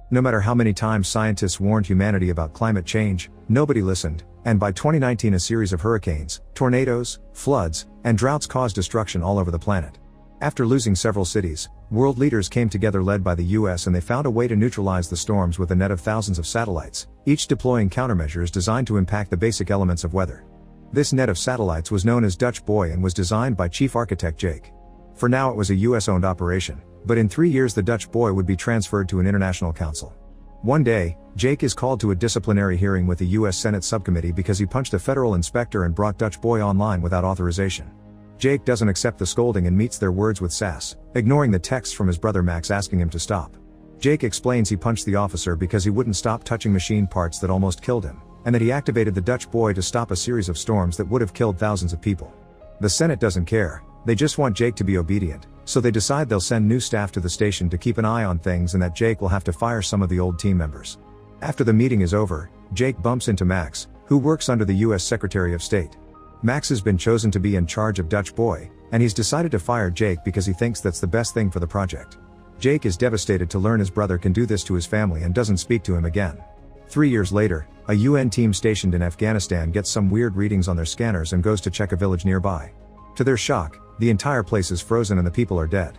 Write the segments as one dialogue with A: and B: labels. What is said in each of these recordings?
A: No matter how many times scientists warned humanity about climate change, nobody listened, and by 2019 a series of hurricanes, tornadoes, floods, and droughts caused destruction all over the planet. After losing several cities, world leaders came together led by the US, and they found a way to neutralize the storms with a net of thousands of satellites, each deploying countermeasures designed to impact the basic elements of weather. This net of satellites was known as Dutch Boy and was designed by Chief Architect Jake. For now it was a US-owned operation, but in 3 years the Dutch Boy would be transferred to an international council. One day, Jake is called to a disciplinary hearing with the US Senate subcommittee because he punched a federal inspector and brought Dutch Boy online without authorization. Jake doesn't accept the scolding and meets their words with sass, ignoring the texts from his brother Max asking him to stop. Jake explains he punched the officer because he wouldn't stop touching machine parts that almost killed him, and that he activated the Dutch Boy to stop a series of storms that would have killed thousands of people. The Senate doesn't care, they just want Jake to be obedient, so they decide they'll send new staff to the station to keep an eye on things and that Jake will have to fire some of the old team members. After the meeting is over, Jake bumps into Max, who works under the US Secretary of State. Max has been chosen to be in charge of Dutch Boy, and he's decided to fire Jake because he thinks that's the best thing for the project. Jake is devastated to learn his brother can do this to his family and doesn't speak to him again. 3 years later, a UN team stationed in Afghanistan gets some weird readings on their scanners and goes to check a village nearby. To their shock, the entire place is frozen and the people are dead.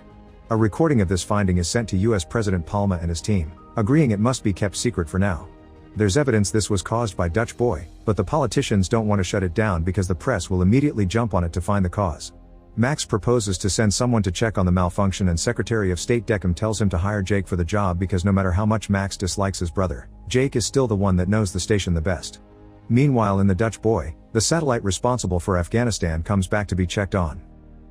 A: A recording of this finding is sent to US President Palma and his team, agreeing it must be kept secret for now. There's evidence this was caused by Dutch Boy, but the politicians don't want to shut it down because the press will immediately jump on it to find the cause. Max proposes to send someone to check on the malfunction, and Secretary of State Deckham tells him to hire Jake for the job because no matter how much Max dislikes his brother, Jake is still the one that knows the station the best. Meanwhile, in the Dutch Boy, the satellite responsible for Afghanistan comes back to be checked on.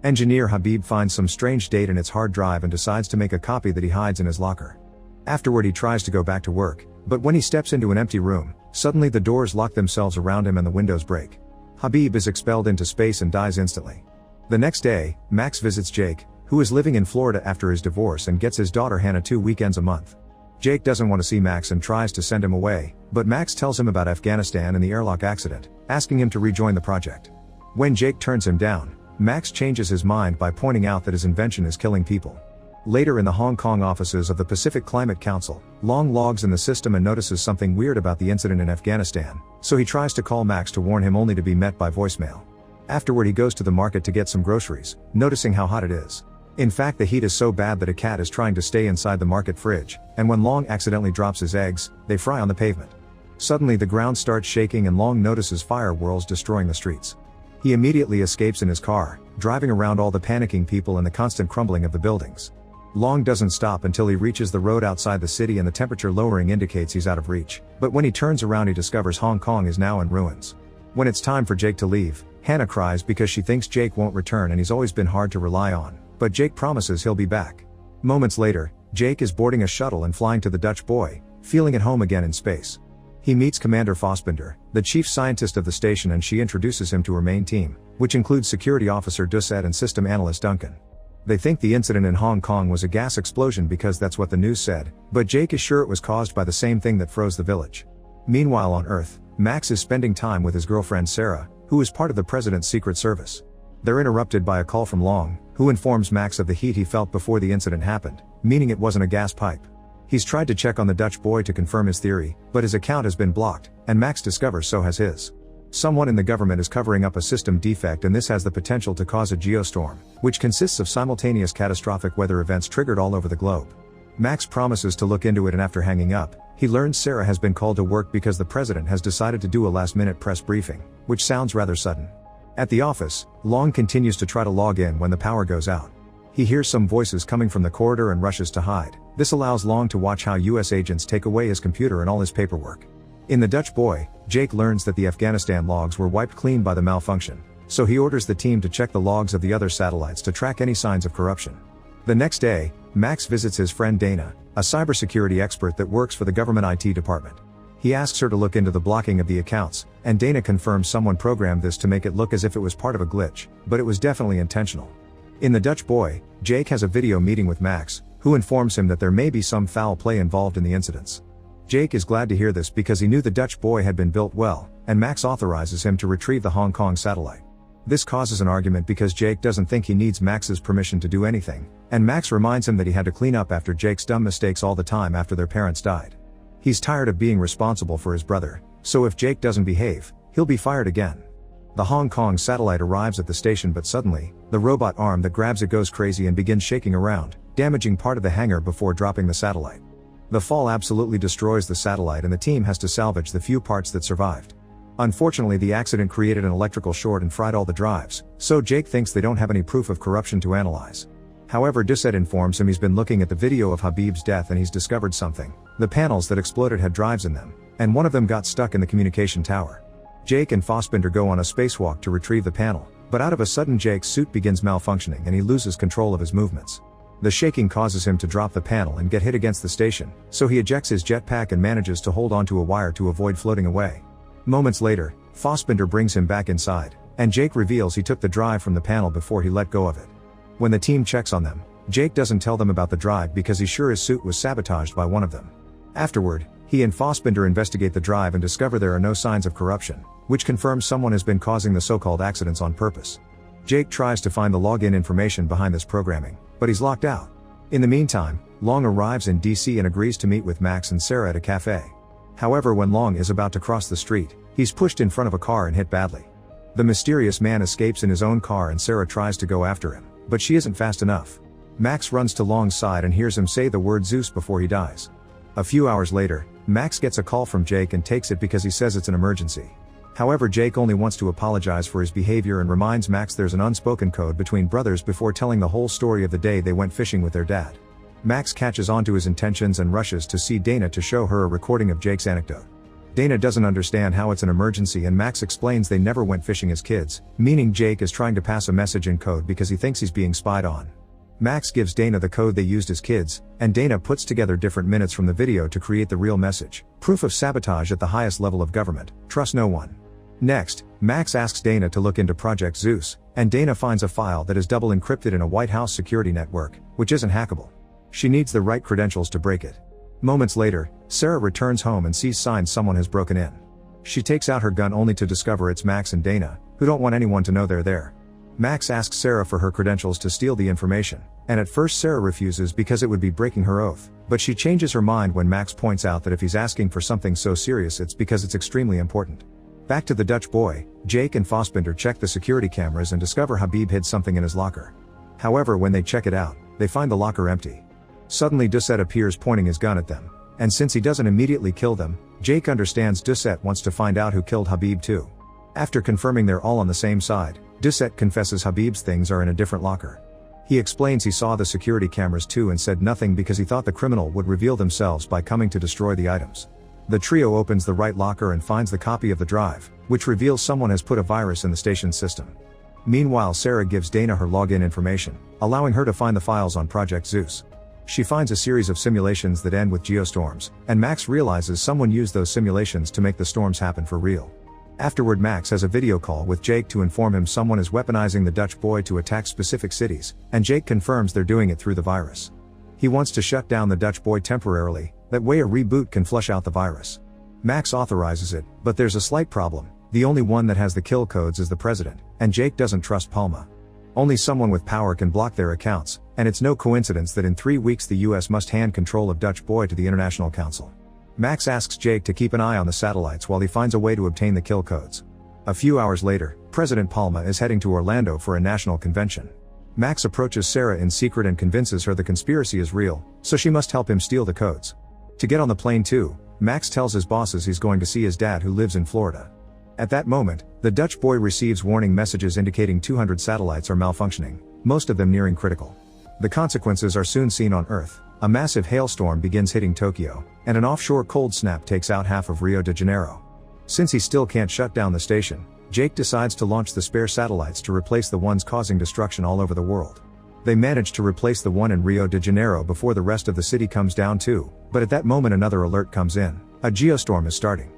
A: Engineer Habib finds some strange date in its hard drive and decides to make a copy that he hides in his locker. Afterward he tries to go back to work, but when he steps into an empty room, suddenly the doors lock themselves around him and the windows break. Habib is expelled into space and dies instantly. The next day, Max visits Jake, who is living in Florida after his divorce, and gets his daughter Hannah 2 weekends a month. Jake doesn't want to see Max and tries to send him away, but Max tells him about Afghanistan and the airlock accident, asking him to rejoin the project. When Jake turns him down, Max changes his mind by pointing out that his invention is killing people. Later, in the Hong Kong offices of the Pacific Climate Council, Long logs in the system and notices something weird about the incident in Afghanistan, so he tries to call Max to warn him, only to be met by voicemail. Afterward he goes to the market to get some groceries, noticing how hot it is. In fact, the heat is so bad that a cat is trying to stay inside the market fridge, and when Long accidentally drops his eggs, they fry on the pavement. Suddenly the ground starts shaking and Long notices fire whirls destroying the streets. He immediately escapes in his car, driving around all the panicking people and the constant crumbling of the buildings. Long doesn't stop until he reaches the road outside the city, and the temperature lowering indicates he's out of reach, but when he turns around he discovers Hong Kong is now in ruins. When it's time for Jake to leave, Hannah cries because she thinks Jake won't return and he's always been hard to rely on, but Jake promises he'll be back. Moments later, Jake is boarding a shuttle and flying to the Dutch Boy, feeling at home again in space. He meets Commander Fassbinder, the chief scientist of the station, and she introduces him to her main team, which includes Security Officer Doucette and System Analyst Duncan. They think the incident in Hong Kong was a gas explosion because that's what the news said, but Jake is sure it was caused by the same thing that froze the village. Meanwhile on Earth, Max is spending time with his girlfriend Sarah, who is part of the President's Secret Service. They're interrupted by a call from Long, who informs Max of the heat he felt before the incident happened, meaning it wasn't a gas pipe. He's tried to check on the Dutch Boy to confirm his theory, but his account has been blocked, and Max discovers so has his. Someone in the government is covering up a system defect, and this has the potential to cause a geostorm, which consists of simultaneous catastrophic weather events triggered all over the globe. Max promises to look into it, and after hanging up, he learns Sarah has been called to work because the president has decided to do a last-minute press briefing, which sounds rather sudden. At the office, Long continues to try to log in when the power goes out. He hears some voices coming from the corridor and rushes to hide. This allows Long to watch how US agents take away his computer and all his paperwork. In the Dutch Boy, Jake learns that the Afghanistan logs were wiped clean by the malfunction, so he orders the team to check the logs of the other satellites to track any signs of corruption. The next day, Max visits his friend Dana, a cybersecurity expert that works for the government IT department. He asks her to look into the blocking of the accounts, and Dana confirms someone programmed this to make it look as if it was part of a glitch, but it was definitely intentional. In the Dutch Boy, Jake has a video meeting with Max, who informs him that there may be some foul play involved in the incidents. Jake is glad to hear this because he knew the Dutch Boy had been built well, and Max authorizes him to retrieve the Hong Kong satellite. This causes an argument because Jake doesn't think he needs Max's permission to do anything, and Max reminds him that he had to clean up after Jake's dumb mistakes all the time after their parents died. He's tired of being responsible for his brother, so if Jake doesn't behave, he'll be fired again. The Hong Kong satellite arrives at the station, but suddenly, the robot arm that grabs it goes crazy and begins shaking around, damaging part of the hangar before dropping the satellite. The fall absolutely destroys the satellite and the team has to salvage the few parts that survived. Unfortunately, the accident created an electrical short and fried all the drives, so Jake thinks they don't have any proof of corruption to analyze. However, Doucette informs him he's been looking at the video of Habib's death and he's discovered something. The panels that exploded had drives in them, and one of them got stuck in the communication tower. Jake and Fassbinder go on a spacewalk to retrieve the panel, but out of a sudden Jake's suit begins malfunctioning and he loses control of his movements. The shaking causes him to drop the panel and get hit against the station, so he ejects his jetpack and manages to hold onto a wire to avoid floating away. Moments later, Fassbinder brings him back inside, and Jake reveals he took the drive from the panel before he let go of it. When the team checks on them, Jake doesn't tell them about the drive because he's sure his suit was sabotaged by one of them. Afterward, he and Fassbinder investigate the drive and discover there are no signs of corruption, which confirms someone has been causing the so-called accidents on purpose. Jake tries to find the login information behind this programming, but he's locked out. In the meantime, Long arrives in DC and agrees to meet with Max and Sarah at a cafe. However, when Long is about to cross the street, he's pushed in front of a car and hit badly. The mysterious man escapes in his own car and Sarah tries to go after him, but she isn't fast enough. Max runs to Long's side and hears him say the word Zeus before he dies. A few hours later, Max gets a call from Jake and takes it because he says it's an emergency. However, Jake only wants to apologize for his behavior and reminds Max there's an unspoken code between brothers before telling the whole story of the day they went fishing with their dad. Max catches on to his intentions and rushes to see Dana to show her a recording of Jake's anecdote. Dana doesn't understand how it's an emergency and Max explains they never went fishing as kids, meaning Jake is trying to pass a message in code because he thinks he's being spied on. Max gives Dana the code they used as kids, and Dana puts together different minutes from the video to create the real message. Proof of sabotage at the highest level of government. Trust no one. Next, Max asks Dana to look into Project Zeus, and Dana finds a file that is double encrypted in a White House security network, which isn't hackable. She needs the right credentials to break it. Moments later, Sarah returns home and sees signs someone has broken in. She takes out her gun only to discover it's Max and Dana, who don't want anyone to know they're there. Max asks Sarah for her credentials to steal the information, and at first Sarah refuses because it would be breaking her oath, but she changes her mind when Max points out that if he's asking for something so serious it's because it's extremely important. Back to the Dutch boy, Jake and Fassbinder check the security cameras and discover Habib hid something in his locker. However, when they check it out, they find the locker empty. Suddenly Doucette appears pointing his gun at them, and since he doesn't immediately kill them, Jake understands Doucette wants to find out who killed Habib too. After confirming they're all on the same side, Doucette confesses Habib's things are in a different locker. He explains he saw the security cameras too and said nothing because he thought the criminal would reveal themselves by coming to destroy the items. The trio opens the right locker and finds the copy of the drive, which reveals someone has put a virus in the station's system. Meanwhile, Sarah gives Dana her login information, allowing her to find the files on Project Zeus. She finds a series of simulations that end with geostorms, and Max realizes someone used those simulations to make the storms happen for real. Afterward, Max has a video call with Jake to inform him someone is weaponizing the Dutch boy to attack specific cities, and Jake confirms they're doing it through the virus. He wants to shut down the Dutch boy temporarily, that way a reboot can flush out the virus. Max authorizes it, but there's a slight problem. The only one that has the kill codes is the president, and Jake doesn't trust Palma. Only someone with power can block their accounts, and it's no coincidence that in 3 weeks the US must hand control of Dutch boy to the International Council. Max asks Jake to keep an eye on the satellites while he finds a way to obtain the kill codes. A few hours later, President Palma is heading to Orlando for a national convention. Max approaches Sarah in secret and convinces her the conspiracy is real, so she must help him steal the codes. To get on the plane too, Max tells his bosses he's going to see his dad who lives in Florida. At that moment, the Dutch boy receives warning messages indicating 200 satellites are malfunctioning, most of them nearing critical. The consequences are soon seen on Earth. A massive hailstorm begins hitting Tokyo, and an offshore cold snap takes out half of Rio de Janeiro. Since he still can't shut down the station, Jake decides to launch the spare satellites to replace the ones causing destruction all over the world. They manage to replace the one in Rio de Janeiro before the rest of the city comes down too, but at that moment another alert comes in. A geostorm is starting.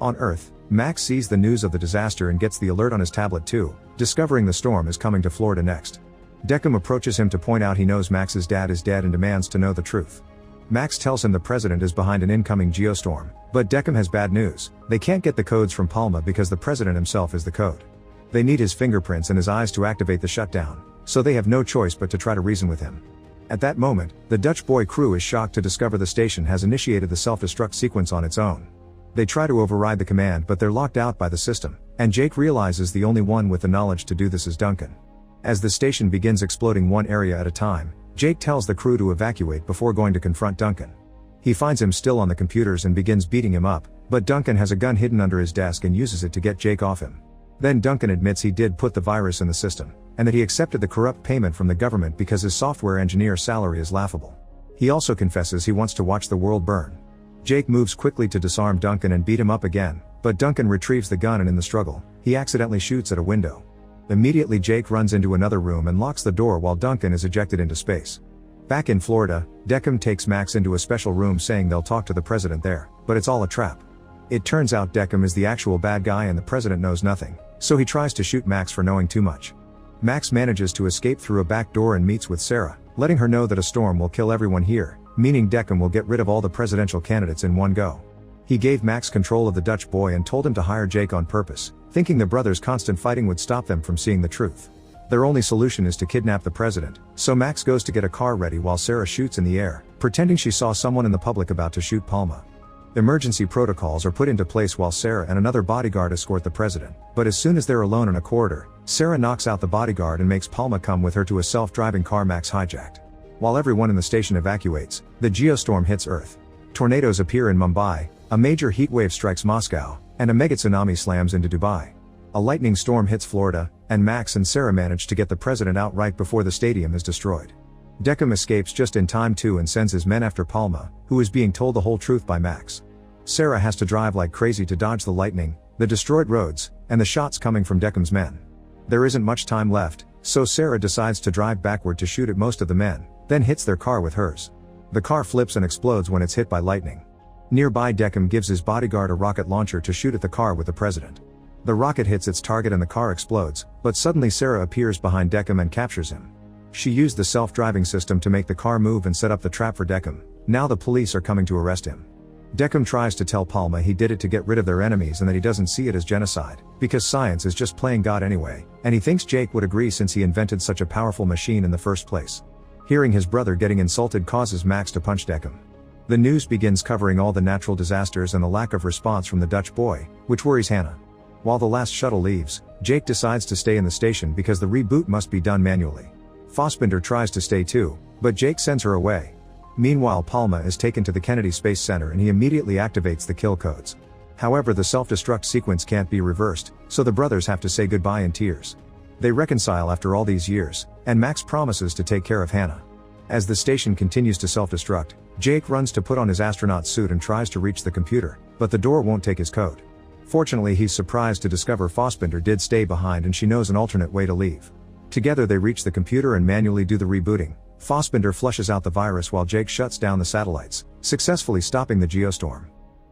A: On Earth, Max sees the news of the disaster and gets the alert on his tablet too, discovering the storm is coming to Florida next. Deckham approaches him to point out he knows Max's dad is dead and demands to know the truth. Max tells him the president is behind an incoming geostorm, but Deckham has bad news. They can't get the codes from Palma because the president himself is the code. They need his fingerprints and his eyes to activate the shutdown, so they have no choice but to try to reason with him. At that moment, the Dutch boy crew is shocked to discover the station has initiated the self-destruct sequence on its own. They try to override the command but they're locked out by the system, and Jake realizes the only one with the knowledge to do this is Duncan. As the station begins exploding one area at a time, Jake tells the crew to evacuate before going to confront Duncan. He finds him still on the computers and begins beating him up, but Duncan has a gun hidden under his desk and uses it to get Jake off him. Then Duncan admits he did put the virus in the system, and that he accepted the corrupt payment from the government because his software engineer's salary is laughable. He also confesses he wants to watch the world burn. Jake moves quickly to disarm Duncan and beat him up again, but Duncan retrieves the gun and in the struggle, he accidentally shoots at a window. Immediately Jake runs into another room and locks the door while Duncan is ejected into space. Back in Florida, Deckham takes Max into a special room saying they'll talk to the president there, but it's all a trap. It turns out Deckham is the actual bad guy and the president knows nothing, so he tries to shoot Max for knowing too much. Max manages to escape through a back door and meets with Sarah, letting her know that a storm will kill everyone here, meaning Deckham will get rid of all the presidential candidates in one go. He gave Max control of the Dutch boy and told him to hire Jake on purpose, thinking the brothers' constant fighting would stop them from seeing the truth. Their only solution is to kidnap the president, so Max goes to get a car ready while Sarah shoots in the air, pretending she saw someone in the public about to shoot Palma. Emergency protocols are put into place while Sarah and another bodyguard escort the president, but as soon as they're alone in a corridor, Sarah knocks out the bodyguard and makes Palma come with her to a self-driving car Max hijacked. While everyone in the station evacuates, the Geostorm hits Earth. Tornadoes appear in Mumbai, a major heatwave strikes Moscow, and a mega tsunami slams into Dubai. A lightning storm hits Florida, and Max and Sarah manage to get the president out right before the stadium is destroyed. Deckham escapes just in time too and sends his men after Palma, who is being told the whole truth by Max. Sarah has to drive like crazy to dodge the lightning, the destroyed roads, and the shots coming from Deckham's men. There isn't much time left, so Sarah decides to drive backward to shoot at most of the men, then hits their car with hers. The car flips and explodes when it's hit by lightning. Nearby, Deckham gives his bodyguard a rocket launcher to shoot at the car with the president. The rocket hits its target and the car explodes, but suddenly Sarah appears behind Deckham and captures him. She used the self-driving system to make the car move and set up the trap for Deckham. Now the police are coming to arrest him. Deckham tries to tell Palma he did it to get rid of their enemies and that he doesn't see it as genocide, because science is just playing God anyway, and he thinks Jake would agree since he invented such a powerful machine in the first place. Hearing his brother getting insulted causes Max to punch Deckham. The news begins covering all the natural disasters and the lack of response from the Dutch boy, which worries Hannah. While the last shuttle leaves, Jake decides to stay in the station because the reboot must be done manually. Fassbinder tries to stay too, but Jake sends her away. Meanwhile, Palma is taken to the Kennedy Space Center and he immediately activates the kill codes. However, the self-destruct sequence can't be reversed, so the brothers have to say goodbye in tears. They reconcile after all these years, and Max promises to take care of Hannah. As the station continues to self-destruct, Jake runs to put on his astronaut suit and tries to reach the computer, but the door won't take his code. Fortunately, he's surprised to discover Fassbinder did stay behind and she knows an alternate way to leave. Together they reach the computer and manually do the rebooting. Fassbinder flushes out the virus while Jake shuts down the satellites, successfully stopping the Geostorm.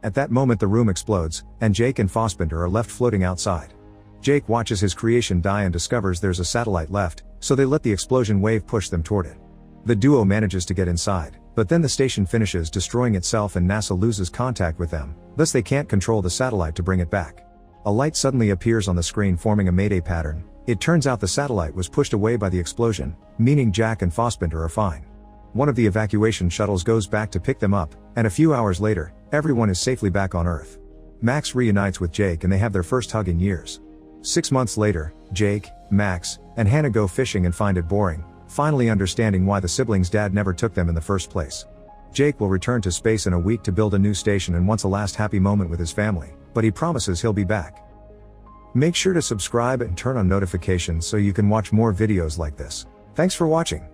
A: At that moment the room explodes, and Jake and Fassbinder are left floating outside. Jake watches his creation die and discovers there's a satellite left, so they let the explosion wave push them toward it. The duo manages to get inside, but then the station finishes destroying itself and NASA loses contact with them, thus they can't control the satellite to bring it back. A light suddenly appears on the screen forming a mayday pattern. It turns out the satellite was pushed away by the explosion, meaning Jack and Fassbinder are fine. One of the evacuation shuttles goes back to pick them up, and a few hours later, everyone is safely back on Earth. Max reunites with Jake and they have their first hug in years. 6 months later, Jake, Max, and Hannah go fishing and find it boring, finally understanding why the siblings' dad never took them in the first place. Jake will return to space in a week to build a new station and wants a last happy moment with his family, but he promises he'll be back. Make sure to subscribe and turn on notifications so you can watch more videos like this. Thanks for watching.